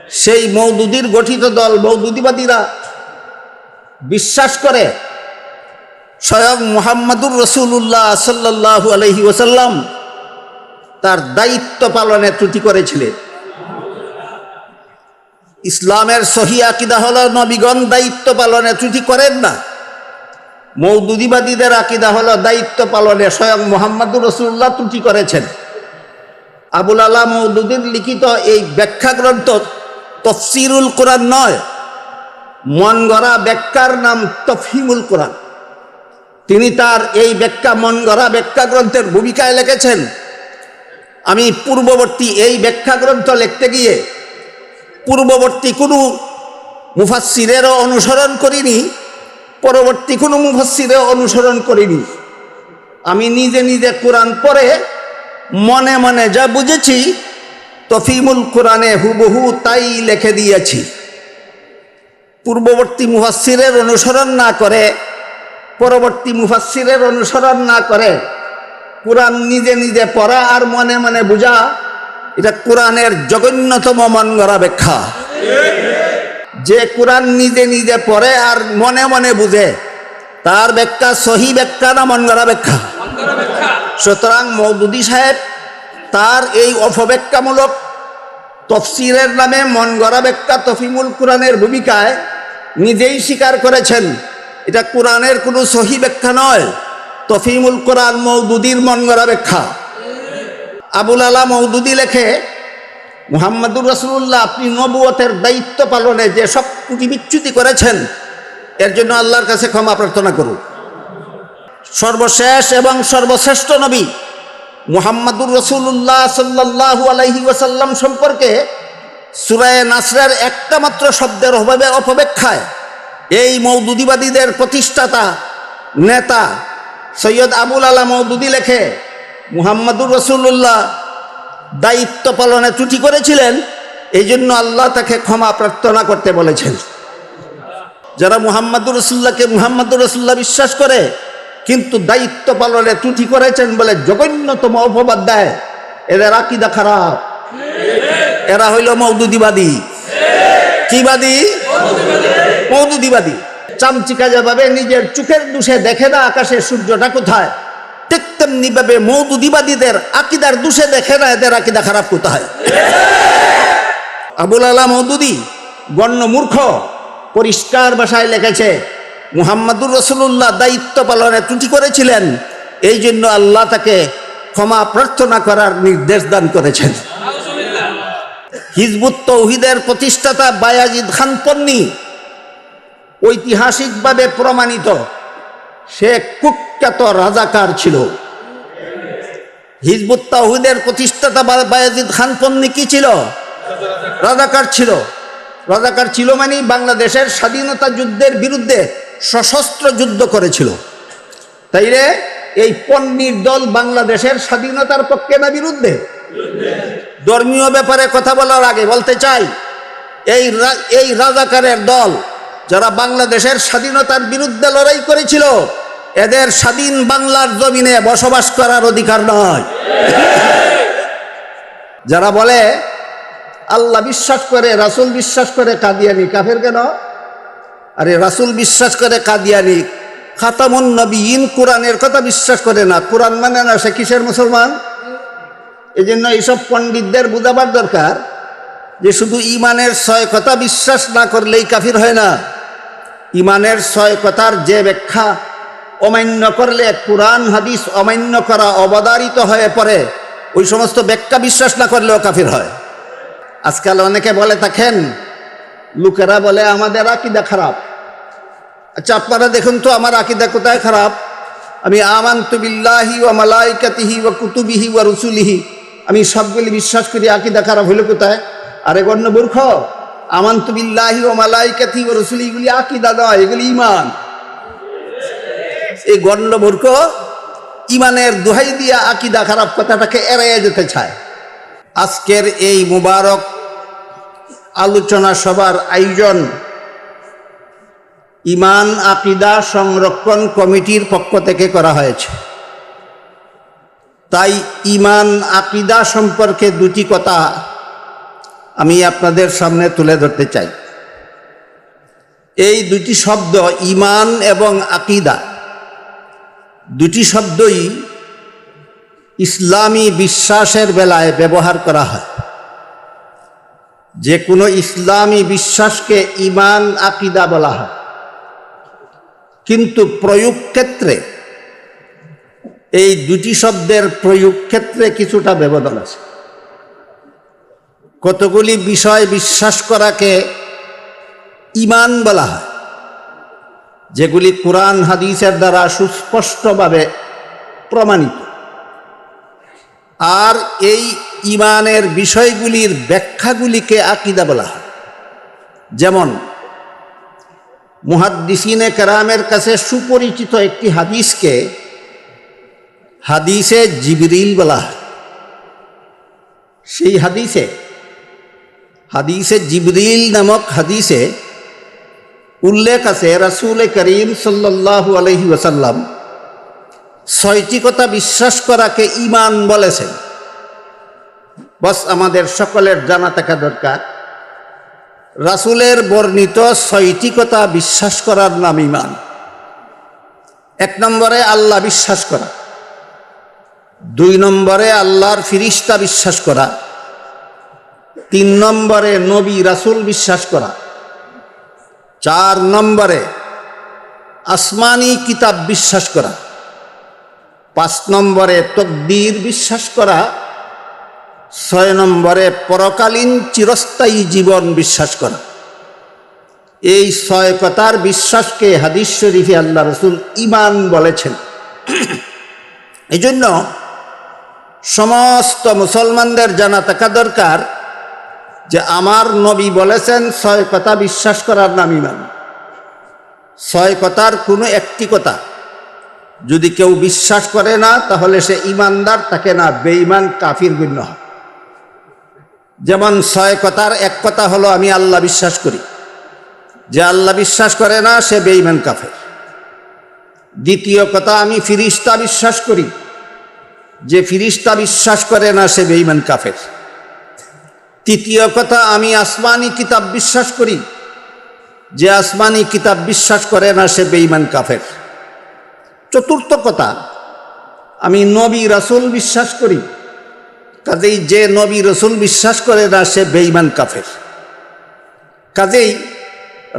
সেই মওদুদির গঠিত দল মওদুদিবাদীরা বিশ্বাস করে স্বয়ং মুহাম্মাদুর রাসূলুল্লাহ সাল্লাল্লাহু আলাইহি ওয়াসাল্লাম তার দায়িত্ব পালনে ত্রুটি করেছিলেন। ইসলামের সহি আকীদা হলো নবীগণ দায়িত্ব পালনে ত্রুটি করেন না। মওদুদিবাদীদের আকীদা হলো দায়িত্ব পালনে স্বয়ং মুহাম্মাদুর রাসূলুল্লাহ ত্রুটি করেছেন। আবুল আলা মওদুদির লিখিত এই ব্যাখ্যা গ্রন্থ তাফসীরুল কোরআন নয়, মন গড়া ব্যাখ্যার নাম তাফহিমুল কোরআন। তিনি তার এই ব্যাখ্যা মন গড়া ব্যাখ্যা গ্রন্থের ভূমিকায় লিখেছেন, আমি পূর্ববর্তী এই ব্যাখ্যা গ্রন্থ লিখতে গিয়ে পূর্ববর্তী কোনো মুফাসসিরেরও অনুসরণ করিনি, পরবর্তী কোনো মুফাসসিরেরও অনুসরণ করিনি। আমি নিজে নিজে কোরআন পড়ে মনে মনে যা বুঝেছি তফহিমুল কোরআনে হুবহু তাই লিখে দিয়েছি। পূর্ববর্তী মুফাসসিরের অনুসরণ না করে, পরবর্তী মুফাসসিরের অনুসরণ না করে কোরআন নিজে নিজে পড়া আর মনে মনে বোঝা, এটা কোরআনের জঘন্যতম মন গড়া ব্যাখ্যা। যে কোরআন নিজে নিজে পড়ে আর মনে মনে বুঝে, তার ব্যাখ্যা সহি ব্যাখ্যা না মন গড়া ব্যাখ্যা? সুতরাং মওদুদি সাহেব তার এই অপব্যাখ্যামূলক তফসিরের নামে মন গড়া ব্যাখ্যা তফহিমুল কোরআনের ভূমিকায় নিজেই স্বীকার করেছেন এটা কোরআনের কোনো সহি ব্যাখ্যা নয়, তফহিমুল কোরআন মওদুদির মন গড়া ব্যাখ্যা। আবুল আলা মওদুদি লেখে, মুহাম্মাদুর রাসূলুল্লাহ আপনি নবুয়তের দায়িত্ব পালনে যে সব ত্রুটি বিচ্যুতি করেছেন এর জন্য আল্লাহর কাছে ক্ষমা প্রার্থনা করুন। সর্বশেষ এবং সর্বশ্রেষ্ঠ নবী মুহাম্মাদুর রাসূলুল্লাহ সাল্লাল্লাহু আলাইহি ওয়াসাল্লাম সম্পর্কে সূরা নাসরের একটা মাত্র শব্দের অপব্যাখ্যায় এই মওদুদিবাদীদের প্রতিষ্ঠাতা নেতা সৈয়দ আবুল আলা মওদুদি লেখে, মুহাম্মাদুর রাসূলুল্লাহ দায়িত্ব পালনে ত্রুটি করেছিলেন, এই জন্য আল্লাহ তাকে ক্ষমা প্রার্থনা করতে বলেছেন। যারা মুহাম্মাদুর রাসূলুল্লাহকে মুহাম্মাদুর রাসূলুল্লাহ বিশ্বাস করে কিন্তু দায়িত্ব পালনে ত্রুটি করেছেন বলে জঘন্যতম অপবাদ দেয়, এদের আকীদা খারাপ, এরা হইল মওদুদিবাদী। কি বাদী? মওদুদিবাদী। চামচিকা যেভাবে নিজের চোখের দোষে দেখে না আকাশে সূর্যটা কোথায়, ঠিক তেমনি ভাবে মওদুদিবাদীদের আকীদার দোষে দেখে না এদের আকীদা খারাপ কোথায়। আবুল আলা মওদুদি গণ্য মূর্খ, পরিষ্কার ভাষায় লিখেছে মুহাম্মাদুর রাসূলুল্লাহ দায়িত্ব পালনে ত্রুটি করেছিলেন, এই জন্য আল্লাহ তাকে ক্ষমা প্রার্থনা করার নির্দেশ দান করেছেন। হিজবুত তাওহীদের প্রতিষ্ঠাতা বায়াজিদ খান পন্নী ঐতিহাসিকভাবে প্রমাণিত সে কুখ্যাত রাজাকার ছিল। হিজবুত তাওহীদের প্রতিষ্ঠাতা বায়াজিদ খান পন্নী কি ছিল? রাজাকার ছিল। রাজাকার ছিল মানে বাংলাদেশের স্বাধীনতা যুদ্ধের বিরুদ্ধে সশস্ত্র যুদ্ধ করেছিল। তাইলে এই পন্নীর দল বাংলাদেশের স্বাধীনতার পক্ষে না বিরুদ্ধে? ধর্মীয় ব্যাপারে কথা বলার আগে বলতে চাই, এই রাজাকারের দল যারা বাংলাদেশের স্বাধীনতার বিরুদ্ধে লড়াই করেছিল, এদের স্বাধীন বাংলার জমিনে বসবাস করার অধিকার নয়। যারা বলে আল্লাহ বিশ্বাস করে, রাসূল বিশ্বাস করে, কাদিয়ানি কাফের কেন? আরে রাসূল বিশ্বাস করে কাদিয়ানি, খাতামুন নবীন কোরআনের কথা বিশ্বাস করে না, কোরআন মানে না, সে কিসের মুসলমান? এই জন্য এইসব পণ্ডিতদের বুঝাবার দরকার যে শুধু ইমানের 6 কথা বিশ্বাস না করলেই কাফির হয় না। ইমানের 6 কথার যে ব্যাখ্যা অমান্য করলে কোরআন হাদিস অমান্য করা অবধারিত হয়ে পড়ে, ওই সমস্ত ব্যাখ্যা বিশ্বাস না করলেও কাফির হয়। আজকাল অনেকে বলে থাকেন, লোকেরা বলে আমাদের আকীদা খারাপ। আচ্ছা আপনারা দেখুন তো আমার আকীদা কোথায় খারাপ? আমি আমানতু বিল্লাহি ওয়া মালাইকাতিহি ওয়া কুতুবিহি ওয়া রুসুলিহি, আমি সবগুলি বিশ্বাস করি, আকীদা খারাপ হলো কোথায়? আরে গণ্য মূর্খ, আমানতু বিল্লাহি ওয়া মালাইকাতিহি ওয়া রুসুলিহি এগুলি আকীদা নয়, এগুলি ঈমান। এই গণ্য মূর্খ ঈমানের দোহাই দিয়া আকীদা খারাপ কথাটাকে এড়িয়ে যেতে চায়। আজকের এই মুবারক আলোচনা সভার আয়োজন ঈমান আকীদা সংরক্ষণ কমিটির পক্ষ থেকে করা হয়েছে। তাই ঈমান আকীদা সম্পর্কে দুটি কথা আমি আপনাদের সামনে তুলে ধরতে চাই। এই দুটি শব্দ ঈমান এবং আকীদা, দুটি শব্দই ইসলামী বিশ্বাসের বেলায় ব্যবহার করা হয়। যে কোনো ইসলামী বিশ্বাসকে ঈমান আকীদা বলা হয়, কিন্তু প্রয়োগ ক্ষেত্রে এই দুটি শব্দের প্রয়োগ ক্ষেত্রে কিছুটা ব্যবধান আছে। কতগুলি বিষয় বিশ্বাস করাকে ঈমান বলা হয়, যেগুলি কুরআন হাদিসের দ্বারা সুস্পষ্টভাবে প্রমাণিত। আর এই ঈমানের বিষয়গুলির ব্যাখ্যাগুলিকে আকীদা বলা হয়। যেমন মুহাদ্দিসিনে কেরামের কাছে সুপরিচিত একটি হাদিসকে হাদিসে জিবরিল বলা হয়। সেই হাদিসে জিবরিল নামক হাদিসে উল্লেখ আছে রাসূল করিম সাল্লাল্লাহু আলাইহি ওয়াসাল্লাম 6টি কথা বিশ্বাস করাকে ঈমান বলেছেন। বস আমাদের সকলের জানা থাকা দরকার, রাসূলের বর্ণিত 6টি কথা বিশ্বাস করার নাম ঈমান। 1 নম্বরে আল্লাহ বিশ্বাস করা, 2 নম্বরে আল্লাহর ফিরিস্তা বিশ্বাস করা, 3 নম্বরে নবী রাসূল বিশ্বাস করা, 4 নম্বরে আসমানি কিতাব বিশ্বাস করা, 5 নম্বরে তকদীর বিশ্বাস করা, 6 নম্বরে পরকালীন চিরস্থায়ী জীবন বিশ্বাস করা। এই 6 কথার বিশ্বাসকে হাদিস শরীফে আল্লাহ রাসূল ঈমান বলেছেন। এই জন্য সমস্ত মুসলমানদের জানা থাকা দরকার যে আমার নবী বলেছেন 6 কথা বিশ্বাস করার নাম ঈমান। 6 কথার কোনো একটি কথা যদি কেউ বিশ্বাস করে না, তাহলে সে ঈমানদার থাকে না, বেঈমান কাফির গণ্য হয়। যেমন 6 কথার এক কথা হলো আমি আল্লাহ বিশ্বাস করি। যে আল্লাহ বিশ্বাস করে না সে বেঈমান কাফের। দ্বিতীয় কথা আমি ফিরিস্তা বিশ্বাস করি। যে ফিরিস্তা বিশ্বাস করে না সে বেঈমান কাফের। তৃতীয় কথা আমি আসমানি কিতাব বিশ্বাস করি। যে আসমানি কিতাব বিশ্বাস করে না সে বেঈমান কাফের। চতুর্থ কথা আমি নবী রাসূল বিশ্বাস করি। কাজেই যে নবী রাসূল বিশ্বাস করে না সে বেঈমান কাফের। কাজেই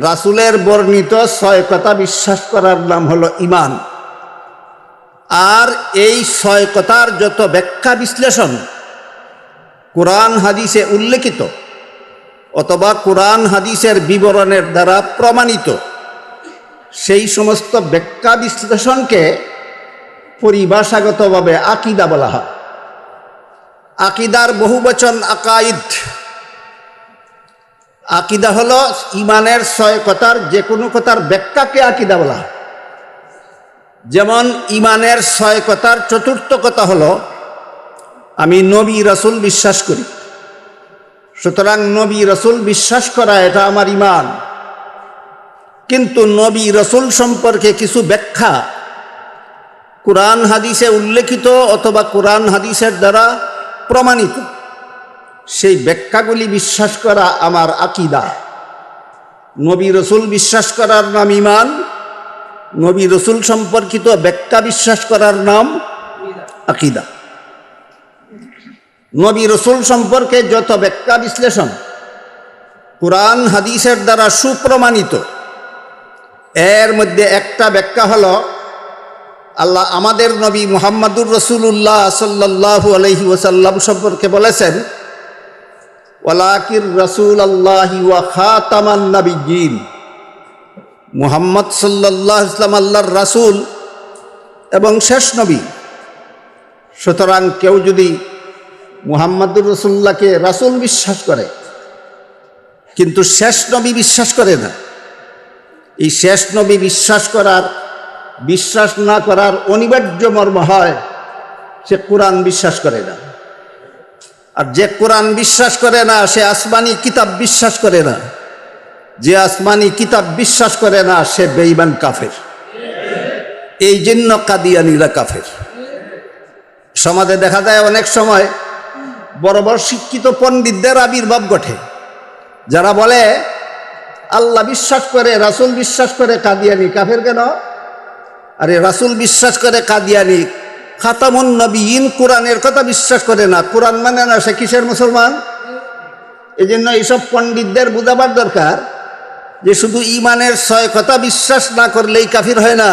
রাসূলের বর্ণিত 6 কথা বিশ্বাস করার নাম হলো ঈমান। আর এই 6 কথার যত ব্যাখ্যা বিশ্লেষণ কুরআন হাদিসে উল্লেখিত অথবা কুরআন হাদিসের বিবরণের দ্বারা প্রমাণিত, সেই সমস্ত ব্যাখ্যা বিশ্লেষণকে পরিভাষাগতভাবে আকীদা বলা হয়। আকীদার বহুবচন আকাইদ। আকীদা হলো ঈমানের 6 কথার যে কোনো কথার ব্যাখ্যাকে আকীদা বলা হয়। যেমন ঈমানের 6 কথার চতুর্থ কথা হলো আমি নবী রাসূল বিশ্বাস করি। সুতরাং নবী রাসূল বিশ্বাস করা এটা আমার ঈমান। কিন্তু নবী রাসূল সম্পর্কে কিছু ব্যাখ্যা কুরআন হাদিসে উল্লেখিত অথবা কুরআন হাদিসের দ্বারা প্রমাণিত, সেই ব্যাখ্যাগুলি বিশ্বাস করা আমার আকীদা। নবী রাসূল বিশ্বাস করার নাম ঈমান, নবী রাসূল সম্পর্কিত ব্যাখ্যা বিশ্বাস করার নাম আকীদা। নবী রাসূল সম্পর্কে যত ব্যাখ্যা বিশ্লেষণ কুরআন হাদিসের দ্বারা সুপ্রমাণিত, এর মধ্যে একটা ব্যাখ্যা হলো আল্লাহ আমাদের নবী মুহাম্মদুর রাসূলুল্লাহ সাল্লাল্লাহু আলাইহি ওয়াসাল্লাম সম্পর্কে বলেছেন ওয়ালাকির রাসূলুল্লাহি ওয়া খাতামান নাবিয়্যিন। মুহাম্মদ সাল্লাল্লাহু আলাইহি ওয়াসাল্লাম আল্লাহর রাসূল এবং শেষ নবী। সুতরাং কেউ যদি মুহাম্মদুর রাসূলুল্লাহকে রাসূল বিশ্বাস করে কিন্তু শেষ নবী বিশ্বাস করে না, এই শেষ নবী বিশ্বাস না করার অনিবার্য মর্ম হয় সে কোরআন বিশ্বাস করে না। আর যে কোরআন বিশ্বাস করে না সে আসমানি কিতাব বিশ্বাস করে না। যে আসমানি কিতাব বিশ্বাস করে না সে বেঈমান কাফের। এই জন্য কাদিয়ানীরা কাফের। সমাজে দেখা যায় অনেক সময় বড় বড় শিক্ষিত পণ্ডিতদের আবির্ভাব ঘটে, যারা বলে আল্লাহ বিশ্বাস করে, রাসূল বিশ্বাস করে, কাদিয়ানি কাফের কেন? আরে রাসূল বিশ্বাস করে কাদিয়ানি, খাতামুন নবিয়িন কোরআনের কথা বিশ্বাস করে না, কোরআন মানে না, সে কিসের মুসলমান? এই জন্য এইসব পণ্ডিতদের বুঝাবার দরকার যে শুধু ইমানের 6 কথা বিশ্বাস না করলেই কাফির হয় না।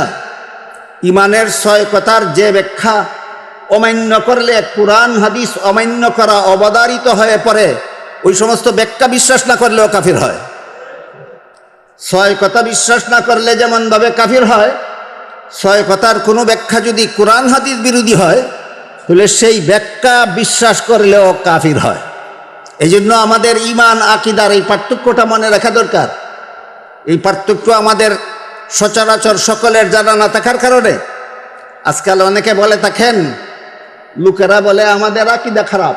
ইমানের 6 কথার যে ব্যাখ্যা অমান্য করলে কোরআন হাদিস অমান্য করা অবধারিত হয়ে পড়ে, ওই সমস্ত ব্যাখ্যা বিশ্বাস না করলেও কাফির হয়। 6 কথা বিশ্বাস না করলে যেমনভাবে কাফির হয়, 6 কথার কোনো ব্যাখ্যা যদি কোরআন হাদিস বিরোধী হয় তাহলে সেই ব্যাখ্যা বিশ্বাস করলেও কাফির হয়। এই জন্য আমাদের ইমান আকিদার এই পার্থক্যটা মনে রাখা দরকার। এই পার্থক্য আমাদের সচরাচর সকলের জানা না থাকার কারণে আজকাল অনেকে বলে থাকেন, লোকেরা বলে আমাদের আকিদা খারাপ।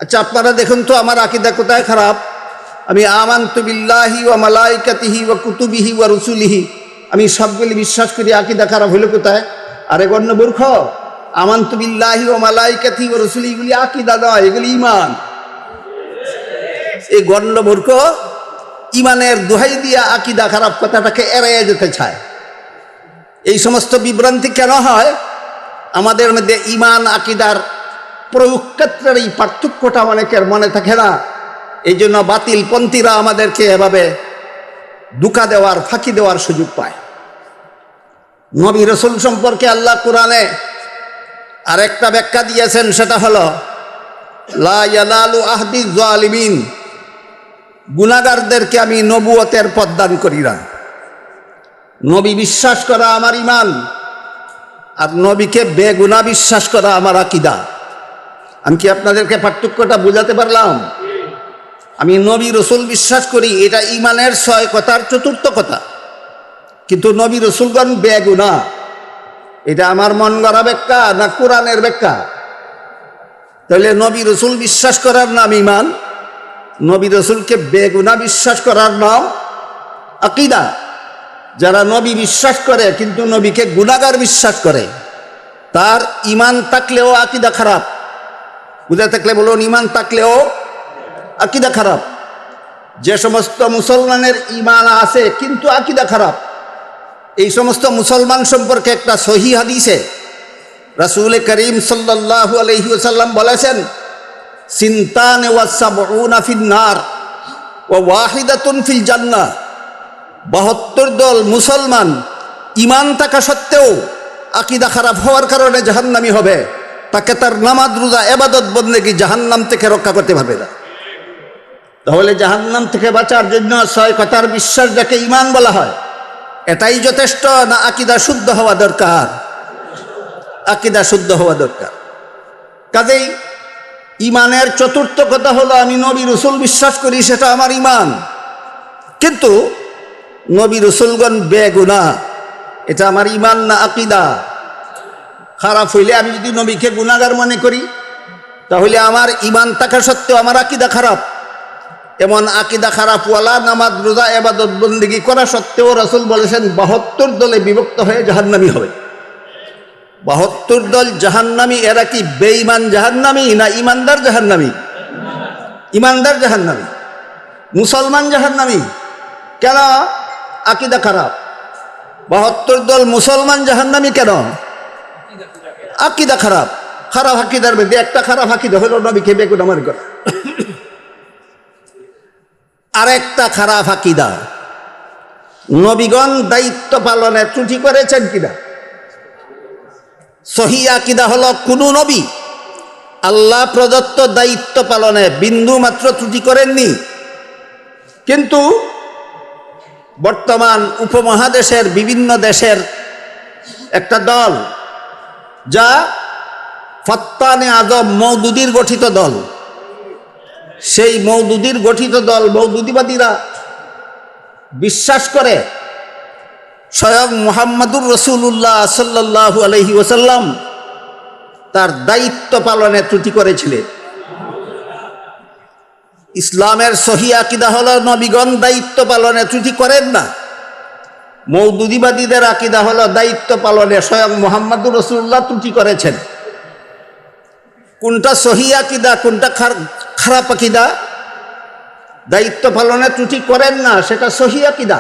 আচ্ছা, আপনারা দেখুন তো আমার আকিদা কোথায় খারাপ? আমি আমানতু বিল্লাহি ওয়া মালাইকাতিহি ওয়া কুতুবিহি ওয়া রুসুলিহি, আমি সবগুলি বিশ্বাস করি, আকিদা খারাপ হলো কোথায়? আরে গণ্য মূর্খ, আমানতু বিল্লাহি ওয়া মালাইকাতিহি ওয়া রুসুলিহি এগুলি আকিদা নয়, এগুলি ঈমান। এই গণ্য মূর্খ ইমানের দোহাই দিয়া আকিদা খারাপ কথাটাকে এড়িয়ে যেতে চায়। এই সমস্ত বিভ্রান্তি কেন হয়? আমাদের মধ্যে ইমান আকিদার প্রয়োগ ক্ষেত্রের এই পার্থক্যটা অনেকের মনে থাকে না। এই জন্য বাতিলপন্থীরা আমাদেরকে এভাবে ধোঁকা দেওয়ার, ফাঁকি দেওয়ার সুযোগ পায়। নবী রাসূল সম্পর্কে আল্লাহ কোরআনে আরেকটা ব্যাখ্যা দিয়েছেন, সেটা হলো লা ইয়ানালু আহদি যালিমিন, গুনাহগারদেরকে আমি নবুয়তের পদ দান করি না। নবী বিশ্বাস করা আমার ইমান, আর নবীকে বেগুনাহ বিশ্বাস করা আমার আকীদা। আমি কি আপনাদেরকে পার্থক্যটা বুঝাতে পারলাম? আমি নবী রাসূল বিশ্বাস করি, এটা ইমানের 6 কথার 4র্থ কথা, কিন্তু নবী রাসূলগণ বেগুনাহ, এটা আমার মন গড়া ব্যাখ্যা না কোরআনের ব্যাখ্যা? তাহলে নবী রাসূল বিশ্বাস করার নাম ইমান, নবী রাসূলকে বেগুনাহ বিশ্বাস করার নাম আকীদা। যারা নবী বিশ্বাস করে কিন্তু নবীকে গুনাহগার বিশ্বাস করে, তার ইমান থাকলেও আকীদা খারাপ। বুঝে থাকলে বলুন, ইমান থাকলেও আকীদা খারাপ। যে সমস্ত মুসলমানের ইমান আছে কিন্তু আকীদা খারাপ, এই সমস্ত মুসলমান সম্পর্কে একটা সহিহ হাদিসে রাসূল করিম সাল্লাল্লাহু আলাইহি ওয়াসাল্লাম বলেছেন, সিনতান ওয়া সাবউনা ফিন নার ওয়া ওয়াহিদাতুন ফিল জান্নাহ। 72 দল মুসলমান ইমান থাকা সত্ত্বেও আকীদা খারাপ হওয়ার কারণে জাহান্নামী হবে, তাকে তার নামাজ রোজা ইবাদত বন্দেগী জাহান্নাম থেকে রক্ষা করতে পারবে না। তাহলে জাহান্নাম থেকে বাঁচার জন্য 6 কথার বিশ্বাস যাকে ইমান বলা হয়, এটাই যথেষ্ট না আকীদা শুদ্ধ হওয়া দরকার? আকীদা শুদ্ধ হওয়া দরকার। কাজেই ইমানের 4র্থ কথা হলো আমি নবী রাসূল বিশ্বাস করি, সেটা আমার ইমান। কিন্তু নবী রাসূলগণ বেগুনাহ, এটা আমার ইমান না আকীদা? খারাপ হইলে আমি যদি নবীকে গুনাহগার মনে করি, তাহলে আমার ইমান থাকা সত্ত্বেও আমার আকীদা খারাপ। এমন আকীদা খারাপ ওয়ালা নামাজ রোজা ইবাদত বন্দেগী করা সত্ত্বেও রাসূল বলেছেন 72 দলে বিভক্ত হয়ে জাহান্নামী হবে। 72 দল জাহান্নামী। এরা কি বেঈমান জাহান্নামী না ইমানদার জাহান্নামী? ইমানদার জাহান্নামী। মুসলমান জাহান্নামী কেন? আকীদা খারাপ। 72 দল মুসলমান জাহান্নামী কেন? আকীদা খারাপ। খারাপ আকীদার মধ্যে একটা খারাপ আকীদা হলো নবীকে বেগুনাহ মনে করা। আরেকটা খারাপ আকীদা, নবীগণ দায়িত্ব পালনে ত্রুটি করেছেন কিনা। সহিহ আকীদা হলো কোন নবী আল্লাহ প্রদত্ত দায়িত্ব পালনে বিন্দু মাত্র ত্রুটি করেননি। কিন্তু বর্তমান উপমহাদেশের বিভিন্ন দেশের একটা দল, যা ফত্তানে আজম মওদুদির গঠিত দল, সেই মওদুদির গঠিত দল মওদুদিবাদীরা বিশ্বাস করে স্বয়ং মুহাম্মাদুর রাসূলুল্লাহ সাল্লাল্লাহু আলাইহি ওয়াসাল্লাম তার দায়িত্ব পালনে ত্রুটি করেছিলেন। ইসলামের সহিহ আকীদা হলো নবীগণ দায়িত্ব পালনে ত্রুটি করেন না। মওদুদিবাদীদের আকীদা হলো দায়িত্ব পালনে স্বয়ং মুহাম্মাদুর রাসূলুল্লাহ ত্রুটি করেছেন। কোনটা সহিহ আকীদা, কোনটা খারাপ আকীদা? দায়িত্ব পালনে ত্রুটি করেন না, সেটা সহিহ আকীদা।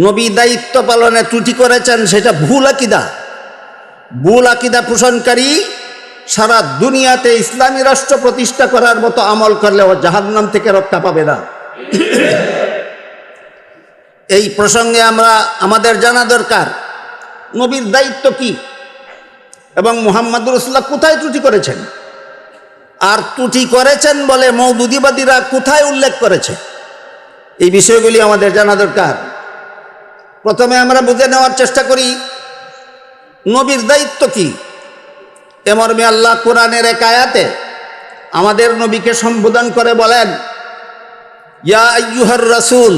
নবী দায়িত্ব পালনে ত্রুটি করেছেন, সেটা ভুল আকীদা। ভুল আকীদা পোষণকারী সারা দুনিয়াতে ইসলামী রাষ্ট্র প্রতিষ্ঠা করার মতো আমল করলেও জাহান্নাম থেকে রক্ষা পাবে না। এই প্রসঙ্গে আমাদের জানা দরকার নবীর দায়িত্ব কি এবং মুহাম্মদুর রাসূলুল্লাহ কোথায় ত্রুটি করেছেন, আর ত্রুটি করেছেন বলে মওদুদিবাদীরা কোথায় উল্লেখ করেছে। এই বিষয়গুলি আমাদের জানা দরকার। প্রথমে আমরা বুঝে নেওয়ার চেষ্টা করি নবীর দায়িত্ব কি। এ মর্মে আল্লাহ কোরআনের এক আয়াতে আমাদের নবীকে সম্বোধন করে বলেন, ইয়া আইয়ুহার রাসূল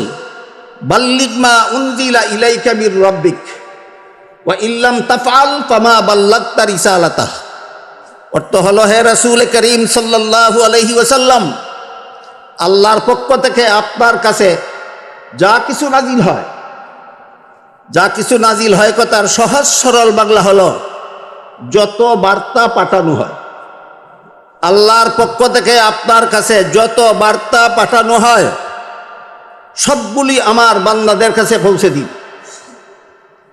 বাল্লিগ মা উনজিলা ইলাইকা মির রাব্বিক ওয়া ইল্লাম তাফআল ফামা বাল্লাগতা রিসালাতাহ। অর্থ হলো, হে রাসূল করিম সাল্লাল্লাহু আলাইহি ওয়াসাল্লাম, আল্লাহর পক্ষ থেকে আপনার কাছে যা কিছু নাজিল হয় কথার সহজ সরল বাংলা হলো যত বার্তা পাঠানো হয়। আল্লাহর পক্ষ থেকে আপনার কাছে যত বার্তা পাঠানো হয় সবগুলি আমার বান্দাদের কাছে পৌঁছে দিন।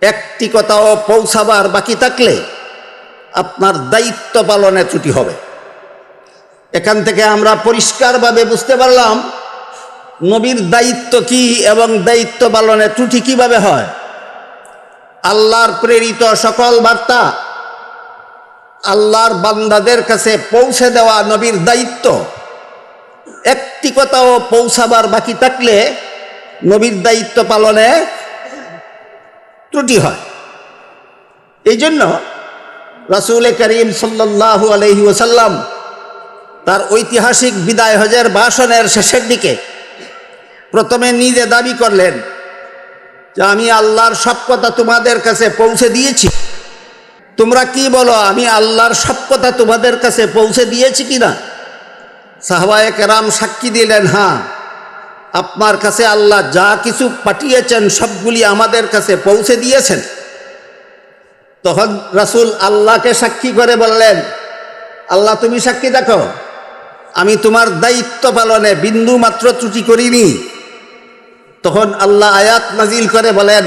একটি কথাও পৌঁছাবার বাকি থাকলে আপনার দায়িত্ব পালনে ত্রুটি হবে। এখান থেকে আমরা পরিষ্কারভাবে বুঝতে পারলাম নবীর দায়িত্ব কি এবং দায়িত্ব পালনে ত্রুটি কিভাবে হয়। আল্লাহর প্রেরিত সকল বার্তা আল্লাহর বান্দাদের কাছে পৌঁছে দেওয়া নবীর দায়িত্ব। একটি কথাও পৌঁছাবার বাকি থাকলে নবীর দায়িত্ব পালনে ত্রুটি হয়। এই জন্য রাসূল করিম সাল্লাল্লাহু আলাইহি ওয়াসাল্লাম তার ঐতিহাসিক বিদায় হজের ভাষণের শেষের দিকে প্রথমে নিজে দাবি করলেন যে আমি আল্লাহর সব কথা তোমাদের কাছে পৌঁছে দিয়েছি। তোমরা কি বলো, আমি আল্লাহর সব কথা তোমাদের কাছে পৌঁছে দিয়েছি কিনা? সাহাবায়ে কেরাম সাক্ষী দিলেন, হ্যাঁ, আপনার কাছে আল্লাহ যা কিছু পাঠিয়েছেন সবগুলি আমাদের কাছে পৌঁছে দিয়েছেন। তখন রাসূল আল্লাহকে সাক্ষী করে বললেন, আল্লাহ তুমি সাক্ষী দেখো, আমি তোমার দায়িত্ব পালনে বিন্দু মাত্র ত্রুটি করিনি। তখন আল্লাহ আয়াত নাজিল করে বলেন,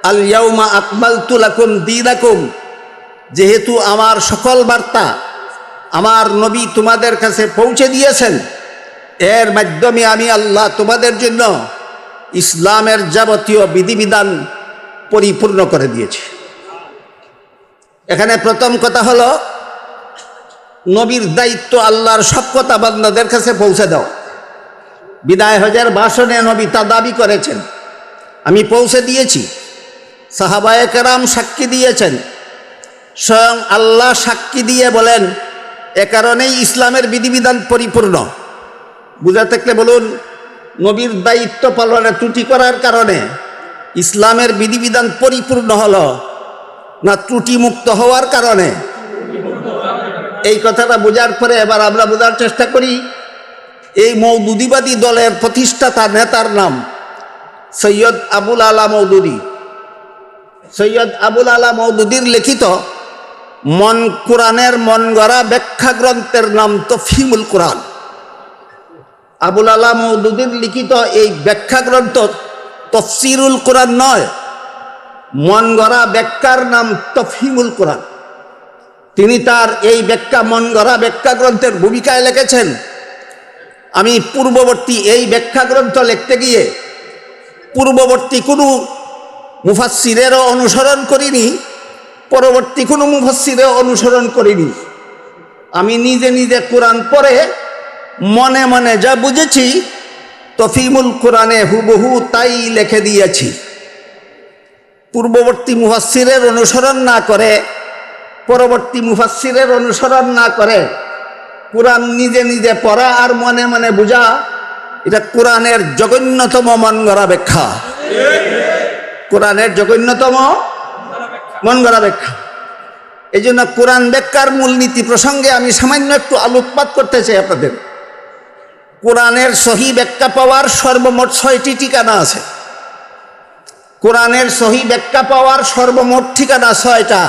আল ইয়াউমা আকমালতু লাকুম দীনাকুম, যেহেতু আমার সকল বার্তা আমার নবী তোমাদের কাছে পৌঁছে দিয়েছেন, এর মাধ্যমে আমি আল্লাহ তোমাদের জন্য ইসলামের যাবতীয় বিধিবিধান পরিপূর্ণ করে দিয়েছি। এখানে প্রথম কথা হলো নবীর দায়িত্ব আল্লাহর সব কথা বান্দাদের কাছে পৌঁছে দাও। বিদায় হজের ভাষণে নবী তা দাবি করেছেন, আমি পৌঁছে দিয়েছি। সাহাবায়ে কেরাম সাক্ষী দিয়েছেন, স্বয়ং আল্লাহ সাক্ষী দিয়ে বলেন, এ কারণেই ইসলামের বিধিবিধান পরিপূর্ণ। বুঝা থাকলে বলুন, নবীর দায়িত্ব পালনে ত্রুটি করার কারণে ইসলামের বিধিবিধান পরিপূর্ণ হলো না ত্রুটি মুক্ত হওয়ার কারণে? এই কথাটা বোঝার পরে এবার আমরা বোঝার চেষ্টা করি এই মওদুদিবাদী দলের প্রতিষ্ঠাতা নেতার নাম সৈয়দ আবুল আলা মওদুদি। সৈয়দ আবুল আলা মওদুদির লিখিত কোরআনের মন গড়া ব্যাখ্যা গ্রন্থের নাম তফহিমুল কোরআন। আবুল আলা মওদুদির লিখিত এই ব্যাখ্যা গ্রন্থ তফসিরুল কোরআন নয়, মন গড়া ব্যাখ্যার নাম তফহিমুল কোরআন। তিনি তার এই ব্যাখ্যা মন গড়া ব্যাখ্যা গ্রন্থের ভূমিকায় লিখেছেন, আমি পূর্ববর্তী এই ব্যাখ্যা গ্রন্থ লিখতে গিয়ে পূর্ববর্তী কোনো মুফাসসিরেরও অনুসরণ করিনি, পরবর্তী কোনো মুফাসসিরেও অনুসরণ করিনি। আমি নিজে নিজে কোরআন পড়ে মনে মনে যা বুঝেছি তফহিমুল কোরআনে হুবহু তাই লিখে দিয়েছি। পূর্ববর্তী মুফাসসিরের অনুসরণ না করে, পরবর্তী মুফাসসিরের অনুসরণ না করে কোরআন নিজে নিজে পড়া আর মনে মনে বোঝা, এটা কোরআনের জঘন্যতম মন গড়া ব্যাখ্যা। কোরআনের জঘন্যতম মন গড়া ব্যাখ্যা। এই জন্য কোরআন ব্যাখ্যার মূলনীতি প্রসঙ্গে আমি সামান্য একটু আলোকপাত করতে চাই আপনাদের। কোরআনের সহি ব্যাখ্যা পাওয়ার সর্বমোট 6টি ঠিকানা আছে। কোরআনের সহি ব্যাখ্যা পাওয়ার সর্বমোট ঠিকানা 6টা।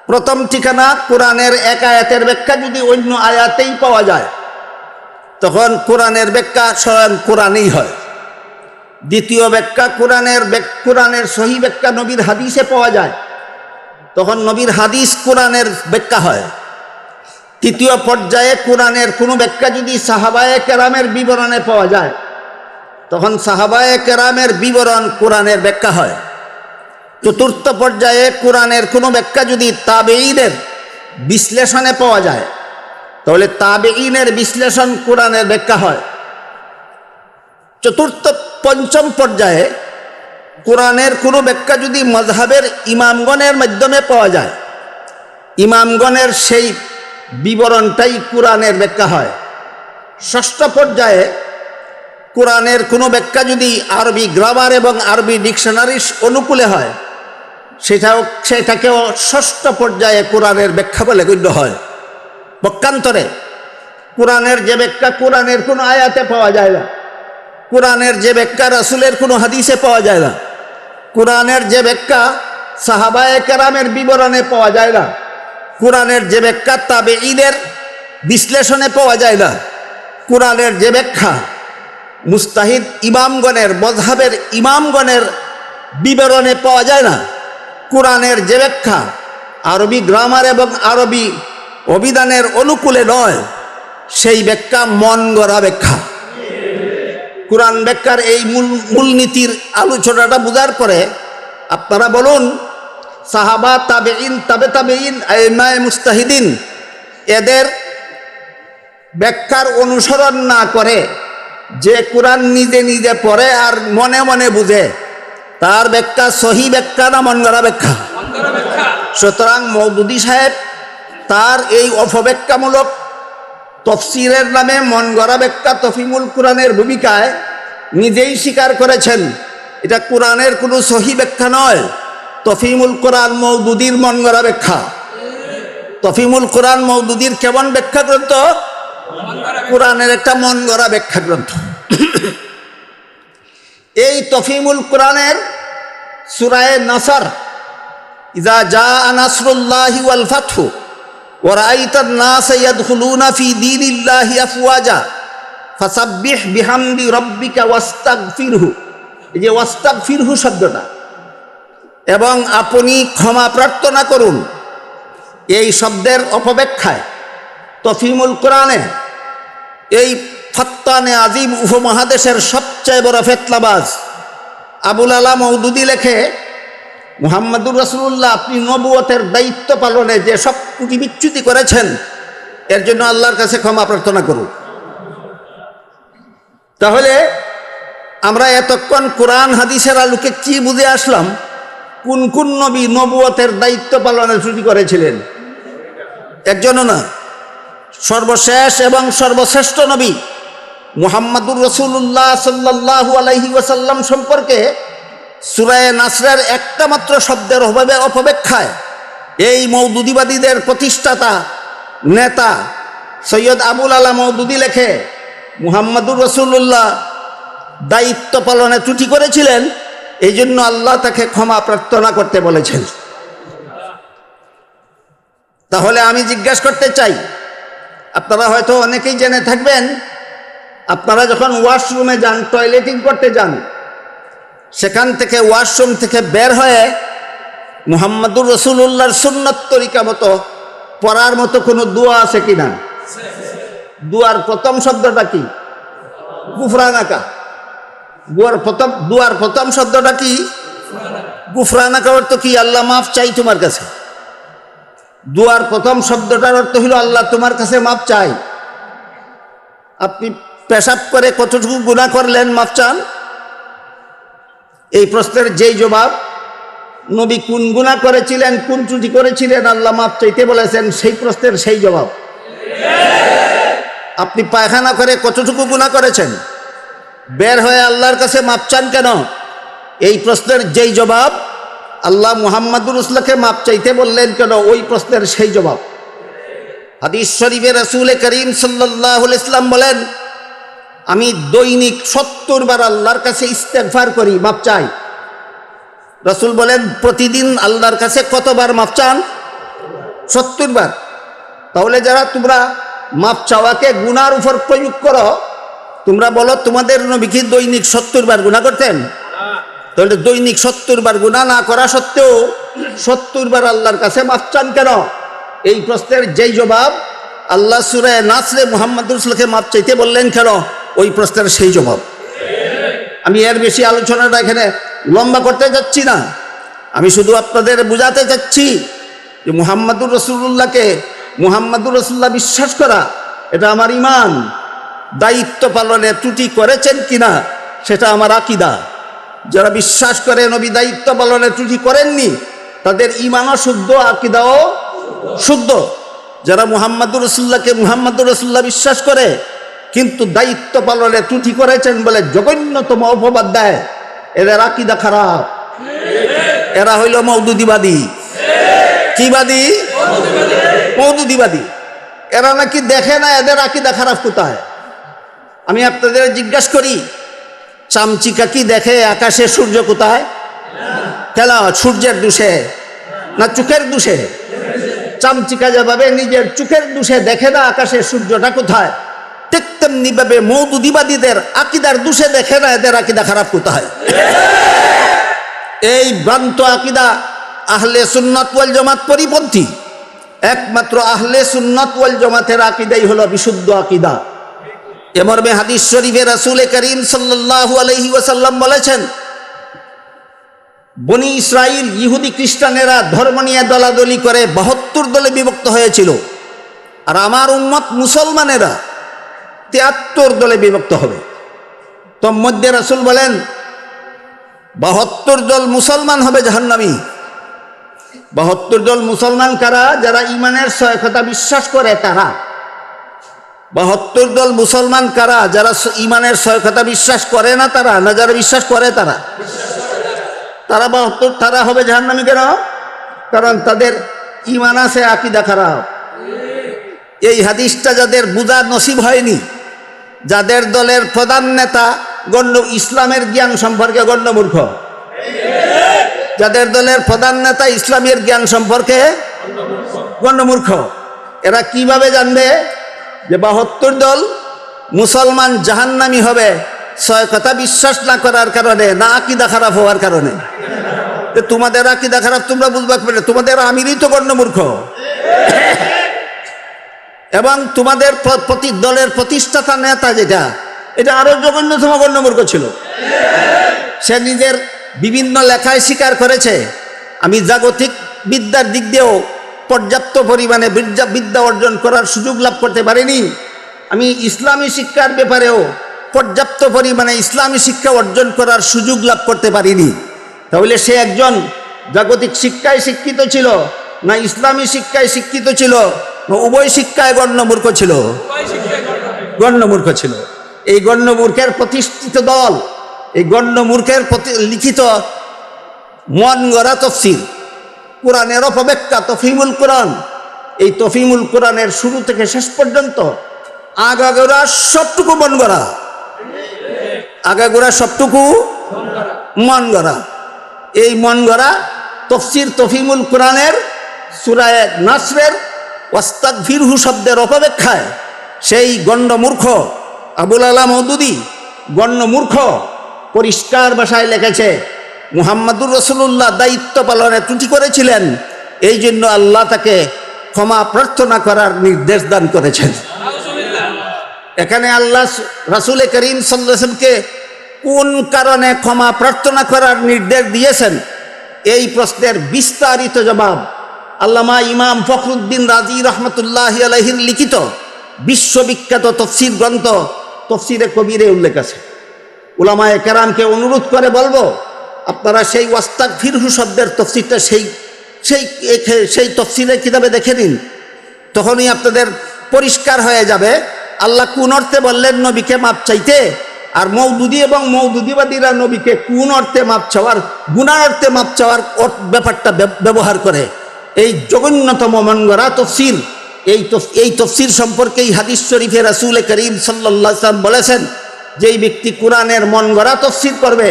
প্রথম ঠিকানা, কোরআনের এক আয়াতের ব্যাখ্যা যদি অন্য আয়াতেই পাওয়া যায় তখন কোরআনের ব্যাখ্যা স্বয়ং কোরআনেই হয়। দ্বিতীয় ব্যাখ্যা কোরআনের সহি ব্যাখ্যা নবীর হাদিসে পাওয়া যায়, তখন নবীর হাদিস কোরআনের ব্যাখ্যা হয়। তৃতীয় পর্যায়ে কোরআনের কোনো ব্যাখ্যা যদি সাহাবায়ে কেরামের বিবরণে পাওয়া যায়, তখন সাহাবায়ে কেরামের বিবরণ কোরআনের ব্যাখ্যা হয়। চতুর্থ পর্যায়ে কোরআনের কোনো ব্যাখ্যা যদি তাবেঈনের বিশ্লেষণে পাওয়া যায়, তাহলে তাবেঈনের বিশ্লেষণ কোরআনের ব্যাখ্যা হয়। পঞ্চম পর্যায়ে কোরআনের কোনো ব্যাখ্যা যদি মযহাবের ইমামগণের মাধ্যমে পাওয়া যায়, ইমামগণের সেই বিবরণটাই কোরআনের ব্যাখ্যা হয়। ষষ্ঠ পর্যায়ে কোরআনের কোনো ব্যাখ্যা যদি আরবি গ্রামার এবং আরবি ডিকশনারির অনুকূলে হয়, সেটাকেও ষষ্ঠ পর্যায়ে কোরআনের ব্যাখ্যা বলে গণ্য হয়। পক্ষান্তরে কোরআনের যে ব্যাখ্যা কোরআনের কোনো আয়াতে পাওয়া যায় না, কোরআনের যে ব্যাখ্যা রাসূলের কোনো হাদিসে পাওয়া যায় না, কোরআনের যে ব্যাখ্যা সাহাবায়ে কেরামের বিবরণে পাওয়া যায় না, কোরআনের যে ব্যাখ্যা তাবেঈদের বিশ্লেষণে পাওয়া যায় না, কোরআনের যে ব্যাখ্যা মুস্তাহিদ ইমামগণের মযহাবের ইমামগণের বিবরণে পাওয়া যায় না, কোরআনের যে ব্যাখ্যা আরবি গ্রামার এবং আরবি অভিধানের অনুকূলে নয়, সেই ব্যাখ্যা মন গড়া ব্যাখ্যা। কোরআন ব্যাখ্যার এই মূলনীতির আলোচনাটা বোঝার পরে আপনারা বলুন, সাহাবা, তাবেঈন, তাবেঈন, আইম্মায়ে মুস্তাহিদিন এদের ব্যাখ্যার অনুসরণ না করে যে কোরআন নিজে নিজে পড়ে আর মনে মনে বুঝে, তার ব্যাখ্যা সহি ব্যাখ্যা না মন গড়া ব্যাখ্যা? সুতরাং মওদুদী সাহেব তার এই অপব্যাখ্যামূলক তফসিরের নামে মন গড়া ব্যাখ্যা তফিমুল কোরআনের ভূমিকায় নিজেই স্বীকার করেছেন এটা কোরআনের কোনো সহি ব্যাখ্যা নয়, তফিমুল কোরআন মওদুদীর মন গড়া ব্যাখ্যা। তফিমুল কোরআন মওদুদীর কেমন ব্যাখ্যা গ্রন্থ? কোরআনের একটা মন গড়া ব্যাখ্যা গ্রন্থ। এই তফিমুল কোরআনের সূরা নাসর, ইযা জাআ নাসরুল্লাহি ওয়াল ফাতহু ওয়া রাআইতান নাসা ইয়াদখুলুনা ফি দীনিল্লাহি আফওয়াজা ফাসাব্বিহ বিহামদি রাব্বিকা ওয়াস্তাগফিরহু, এই যে ওয়াস্তাগফিরহু শব্দটা, এবং আপনি ক্ষমা প্রার্থনা করুন, এই শব্দের অপব্যাখ্যায় তফিমুল কোরআনে এই ফাত্তানে আজিম উপমহাদেশের সবচেয়ে বড় ফেতনাবাজ আবুল আলা মওদুদী লেখে, মুহাম্মদুর রাসূলুল্লাহ আপনি নবুয়তের দায়িত্ব পালনে যে সব ত্রুটি বিচ্যুতি করেছেন, এর জন্য আল্লাহর কাছে ক্ষমা প্রার্থনা করুন। তাহলে আমরা এতক্ষণ কোরআন হাদিসের আলোকে কি বুঝে আসলাম? কোন কোন নবী নবুয়তের দায়িত্ব পালনের ত্রুটি করেছিলেন? একজনও না। সর্বশেষ এবং সর্বশ্রেষ্ঠ নবী মুহাম্মদুর রাসূলুল্লাহ সাল্লাল্লাহু আলাইহি ওয়াসাল্লাম সম্পর্কে সূরা নাসরের একটা মাত্র শব্দের অপব্যাখ্যায় এই মওদুদীবাদীদের প্রতিষ্ঠাতা নেতা সৈয়দ আবুল আলা মওদুদী লেখে, মুহাম্মদুর রাসূলুল্লাহ দায়িত্ব পালনে ত্রুটি করেছিলেন, এই জন্য আল্লাহ তাকে ক্ষমা প্রার্থনা করতে বলেছেন। তাহলে আমি জিজ্ঞাসা করতে চাই, আপনারা হয়তো অনেকেই জেনে থাকবেন, আপনারা যখন ওয়াশরুমে যান, টয়লেটিং করতে যান, সেখান থেকে ওয়াশরুম থেকে বের হয়ে মুহাম্মদুর রাসূলুল্লাহর সুন্নত তরিকা মতো পড়ার মতো কোনো দোয়া আছে কিনা? দুয়ার প্রথম শব্দটা কি? গুফরানাকা। দুয়ার প্রথম শব্দটা কি? গুফরানাকা। অর্থ কি? আল্লাহ মাফ চাই তোমার কাছে। দুয়ার প্রথম শব্দটার অর্থ হলো আল্লাহ তোমার কাছে মাফ চাই। আপনি পেশাব করে কতটুকু গুনাহ করলেন, মাফ চান? এই প্রশ্নের যেই জবাব, নবী কোন গুনাহ করেছিলেন, কোন ত্রুটি করেছিলেন, আল্লাহ মাফ চাইতে বলেছেন, সেই প্রশ্নের সেই জবাব। আপনি পায়খানা করে কতটুকু গুনাহ করেছেন, বের হয়ে আল্লাহর কাছে মাফ চান কেন? এই প্রশ্নের যেই জবাব, আল্লাহ মুহাম্মদুর রাসূলকে মাফ চাইতে বললেন কেন, ওই প্রশ্নের সেই জবাব। হাদিস শরীফে রাসূল করিম সাল্লাল্লাহু আলাইহি ওয়াসাল্লাম বলেন, আমি দৈনিক 70 বার আল্লাহর কাছে ইস্তেগফার করি, মাফ চাই। রাসূল বলেন, প্রতিদিন আল্লাহর কাছে কতবার মাফ চান? 70 বার। তাহলে যারা তোমরা মাপ চাওয়াকে গুনার উপর প্রয়োগ করো, তোমরা বলো তোমাদের নবী কি দৈনিক 70 বার গুনাহ করতেন? তাহলে দৈনিক 70 বার গুনাহ না করা সত্ত্বেও 70 বার আল্লাহর কাছে মাপ চান কেন? এই প্রশ্নের যেই জবাব আল্লাহ সূরা নাসরে মুহাম্মদ রাসূলকে মাপ চাইতে বললেন কেন, ওই প্রশ্নের সেই জবাব। আমি এর বেশি আলোচনাটা এখানে লম্বা করতে যাচ্ছি না, আমি শুধু আপনাদের বুঝাতে চাচ্ছি যে মুহাম্মাদুর রাসূলুল্লাহকে মুহাম্মাদুর রাসূলুল্লাহ বিশ্বাস করা এটা আমার ঈমান। দায়িত্ব পালনে ত্রুটি করেছেন কিনা সেটা আমার আকীদা। যারা বিশ্বাস করে নবী দায়িত্ব পালনে ত্রুটি করেননি তাদের ঈমানও শুদ্ধ, আকীদাও শুদ্ধ। যারা মুহাম্মাদুর রাসূলুল্লাহকে মুহাম্মাদুর রাসূলুল্লাহ বিশ্বাস করে কিন্তু দায়িত্ব পালনে ত্রুটি করেছেন বলে জঘন্যতম অপবাদ দেয়, এদের আকীদা খারাপ, এরা হইল মওদুদিবাদী। কি বাদী? মওদুদিবাদী। এরা নাকি দেখে না এদের আকীদা খারাপ কোথায়। আমি আপনাদের জিজ্ঞাসা করি, চামচিকা কি দেখে আকাশে সূর্য কোথায়? কেন, সূর্যের দোষে না চোখের দোষে? চামচিকা যেভাবে নিজের চোখের দোষে দেখে না আকাশে সূর্যটা কোথায়, ঠিক তেমনি ভাবে মওদুদিবাদীদের আকীদার দোষে দেখে না এদের আকীদা খারাপ কোথায়। এই ভ্রান্ত আকীদা আহলে সুন্নাত ওয়াল জামাত পরিপন্থী। একমাত্র আহলে সুন্নাত ওয়াল জামাতের আকীদাই হলো বিশুদ্ধ আকীদা। এ মর্মে হাদিস শরীফে রাসূল করিম সাল্লাল্লাহু আলাইহি ওয়াসাল্লাম বলেছেন, বনি ইসরাইল ইহুদি খ্রিস্টানেরা ধর্ম নিয়ে দলাদলি করে 72 দলে বিভক্ত হয়েছিল, আর আমার উম্মত মুসলমানেরা 73 দলে বিভক্ত হবে। তো মধ্যে রাসূল বলেন 72 দল মুসলমান হবে জাহান্নামী। 72 দল মুসলমান কারা? যারা ঈমানের 6 কথা বিশ্বাস করে তারা। 72 দল মুসলমান কারা? যারা ঈমানের 6 কথা বিশ্বাস করে না তারা, না যারা বিশ্বাস করে তারা? তারা 72 তারা হবে জাহান্নামী। কেন? কারণ তাদের ঈমান আছে, আকীদা খারাপ। এই হাদিসটা যাদের বুঝা নসিব হয়নি, যাদের দলের প্রধান নেতা ইসলামের জ্ঞান সম্পর্কে গণ্যমূর্খ, যাদের দলের প্রধান নেতা ইসলামের জ্ঞান সম্পর্কে গণ্যমূর্খ, এরা কিভাবে জানবে যে 72 দল মুসলমান জাহান্নামী হবে 6 কথা বিশ্বাস না করার কারণে, না আকীদা খারাপ হওয়ার কারণে? তোমাদের আকীদা খারাপ তোমরা বুঝবা পারলে, তোমাদের আমিরই তো গণ্যমূর্খ। এবং তোমাদের প্রতি দলের প্রতিষ্ঠাতা নেতা যেটা, এটা আরো জঘন্যতম গণ্যমূর্খ ছিল। সে নিজের বিভিন্ন লেখায় স্বীকার করেছে, আমি জাগতিক বিদ্যার দিক দিয়েও পর্যাপ্ত পরিমাণে বিদ্যা অর্জন করার সুযোগ লাভ করতে পারিনি, আমি ইসলামী শিক্ষার ব্যাপারেও পর্যাপ্ত পরিমাণে ইসলামী শিক্ষা অর্জন করার সুযোগ লাভ করতে পারিনি। তাহলে সে একজন জাগতিক শিক্ষায় শিক্ষিত ছিল, না ইসলামী শিক্ষায় শিক্ষিত ছিল, না উভয় শিক্ষায় গণ্যমূর্খ ছিল? গণ্যমূর্খ ছিল। এই গণ্যমূর্খের প্রতিষ্ঠিত দল, এই গণ্যমূর্খের লিখিত মন গড়া তফসির, কোরআনের অপব্যাখ্যা তফহিমুল কোরআন, এই তফহিমুল কোরআনের শুরু থেকে শেষ পর্যন্ত আগাগোড়া সবটুকু মন গড়া, আগাগোড়া সবটুকু মন গড়া। এই মন গড়া তফসির তফহিমুল কোরআনের সূরা নাসরের ওয়াস্তাগফিরহু শব্দের অপব্যাখ্যায় সেই গণ্যমূর্খ আবুল আলা মওদুদী গণ্যমূর্খ পরিষ্কার ভাষায় লিখেছে, মুহাম্মাদুর রাসূলুল্লাহ দায়িত্ব পালনে ত্রুটি করেছিলেন, এই জন্য আল্লাহ তাকে ক্ষমা প্রার্থনা করার নির্দেশ দান করেছেন। এখানে আল্লাহ রাসূল করিম সাল্লাল্লাহু আলাইহি ওয়াসাল্লামকে কোন কারণে ক্ষমা প্রার্থনা করার নির্দেশ দিয়েছেন, এই প্রশ্নের বিস্তারিত জবাব আল্লামা ইমাম ফখরুদ্দিন রাজি রহমতুল্লাহি আলাইহির লিখিত বিশ্ববিখ্যাত তফসির গ্রন্থ তফসিরে কবিরে উল্লেখ আছে। উলামায়ে কেরামকে অনুরোধ করে বলবো, আপনারা সেই ওয়াস্তাগফিরহু শব্দের তফসিরটা সেই তফসিরের কিতাবে দেখে নিন, তখনই আপনাদের পরিষ্কার হয়ে যাবে আল্লাহ কোন অর্থে বললেন নবীকে মাপ চাইতে, আর মওদুদী এবং মওদুদীবাদীরা নবীকে কোন অর্থে মাপ চাওয়ার, গুনার অর্থে মাপ চাওয়ার ব্যাপারটা ব্যবহার করে। এই জঘন্যতম মনগড়া তফসির, এই তফসির সম্পর্কে এই হাদিস শরীফে রাসূল করিম সাল্লাল্লাহু আলাইহি ওয়াসাল্লাম বলেছেন, যেই ব্যক্তি কোরআনের মনগড়া তফসির করবে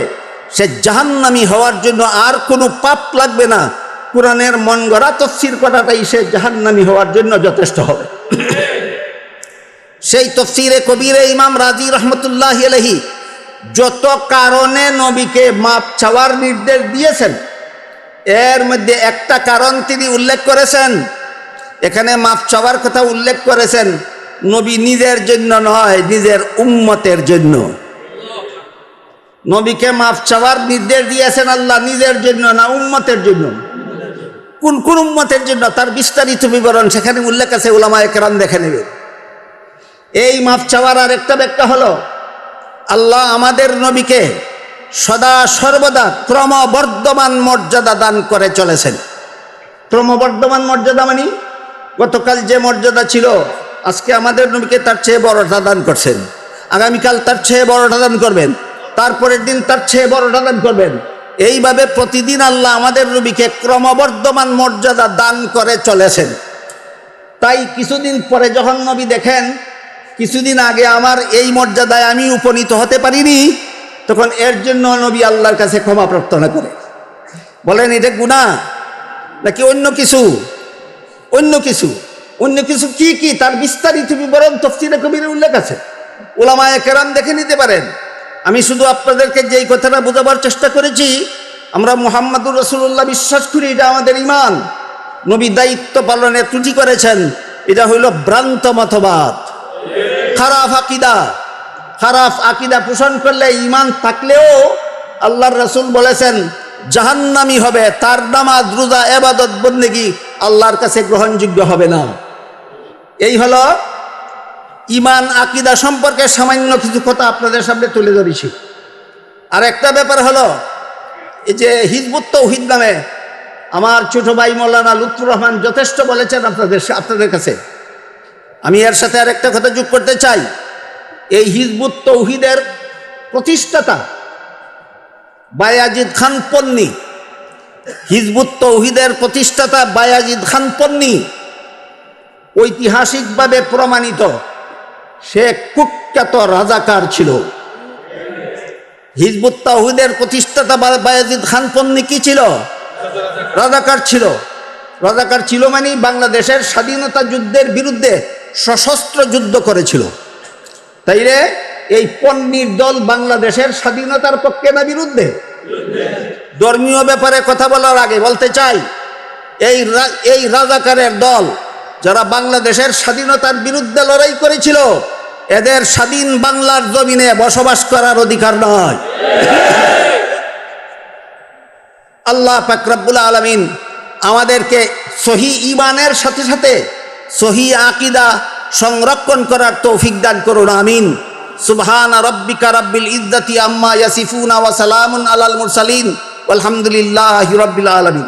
সে জাহান্নামী হওয়ার জন্য আর কোনো পাপ লাগবে না, কোরআনের মনগড়া তফসির করাটাই সে জাহান্নামী হওয়ার জন্য যথেষ্ট হবে। সেই তফসিরে কবিরে ইমাম রাজি রহমতুল্লাহ আলাইহি যত কারণে নবীকে মাপ চাওয়ার নির্দেশ দিয়েছেন, এর মধ্যে একটা কারণ তিনি উল্লেখ করেছেন। এখানে মাপ চাওয়ার কথা উল্লেখ করেছেন নবী নিজের জন্য নয়, নিজের উম্মতের জন্য। নবীকে মাপ চাওয়ার নির্দেশ দিয়েছেন আল্লাহ নিজের জন্য না উম্মতের জন্য? কোন কোন উম্মতের জন্য তার বিস্তারিত বিবরণ সেখানে উল্লেখ আছে, উলামায়ে কেরাম দেখে নেবে। এই মাপ চাওয়ার আর একটা ব্যাখ্যা হলো, আল্লাহ আমাদের নবীকে সদা সর্বদা ক্রমবর্ধমান মর্যাদা দান করে চলেছেন। ক্রমবর্ধমান মর্যাদা মানে গতকাল যে মর্যাদা ছিল আজকে আমাদের নবীকে তার চেয়ে বড়টা দান করছেন, আগামীকাল তার চেয়ে বড়টা দান করবেন, তারপরের দিন তার চেয়ে বড়টা দান করবেন। এইভাবে প্রতিদিন আল্লাহ আমাদের নবীকে ক্রমবর্ধমান মর্যাদা দান করে চলেছেন। তাই কিছুদিন পরে যখন নবী দেখেন কিছুদিন আগে আমার এই মর্যাদায় আমি উপনীত হতে পারিনি, তখন এর জন্য নবী আল্লাহর কাছে ক্ষমা প্রার্থনা করে। বলেন এটা গুনাহ নাকি অন্য কিছু? অন্য কিছু। অন্য কিছু কি কি তার বিস্তারিত বিবরণ তাফসীরে কবিরে উল্লেখ আছে, উলামায়ে কেরাম দেখে নিতে পারেন। আমি শুধু আপনাদেরকে যেই কথাটা বোঝাবার চেষ্টা করেছি, আমরা মুহাম্মাদুর রাসূলুল্লাহ বিশ্বাস করি, এটা আমাদের ঈমান। নবী দায়িত্ব পালনে ত্রুটি করেছেন, এটা হইল ভ্রান্ত মতবাদ, খারাপ আকীদা। খারাপ আকীদা পোষণ করলে ঈমান থাকলেও আল্লাহর রাসূল বলেছেন জাহান্নামী হবে, তার নামাজ রোজা ইবাদত বন্দেগী আল্লাহর কাছে গ্রহণযোগ্য হবে না। এই হলো ঈমান আকীদা সম্পর্কে সামান্য কিছু কথা আপনাদের সামনে তুলে ধরেছি। আর একটা ব্যাপার হলো, এই যে হিজবুত তাওহীদ নামে আমার ছোট ভাই মৌলানা লুৎফুর রহমান যথেষ্ট বলেছেন আপনাদের কাছে। আমি এর সাথে আর একটা কথা যোগ করতে চাই। এই হিজবুত তাওহীদের প্রতিষ্ঠাতা বায়াজিদ খান পন্নী, হিজবুত তাওহীদের প্রতিষ্ঠাতা বায়াজিদ খান পন্নী ঐতিহাসিকভাবে প্রমাণিত সে কুখ্যাত রাজাকার ছিল। হিজবুত তাওহীদের প্রতিষ্ঠাতা বায়াজিদ খান পন্নী কি ছিল? রাজাকার ছিল। রাজাকার ছিল মানে বাংলাদেশের স্বাধীনতা যুদ্ধের বিরুদ্ধে সশস্ত্র যুদ্ধ করেছিল। তাইলে এই পন্নীর দল বাংলাদেশের স্বাধীনতার পক্ষে না বিরুদ্ধে? ধর্মীয় ব্যাপারে কথা বলার আগে বলতে চাই, এই রাজাকারের দল যারা বাংলাদেশের স্বাধীনতার বিরুদ্ধে লড়াই করেছিল, এদের স্বাধীন বাংলার জমিনে বসবাস করার অধিকার নয়। আল্লাহ পাক রব্বুল আলামিন আমাদেরকে সহি ঈমানের সাথে সাথে সহি আকীদা সংরক্ষণ করার তৌফিক দান করুন, আমিন। সুবহানা রাব্বিকা রাব্বিল ইজ্জাতি আম্মা ইয়াসিফুনা ওয়া সালামুন আলাল মুরসালিন ওয়ালহামদুলিল্লাহি রাব্বিল আলামিন।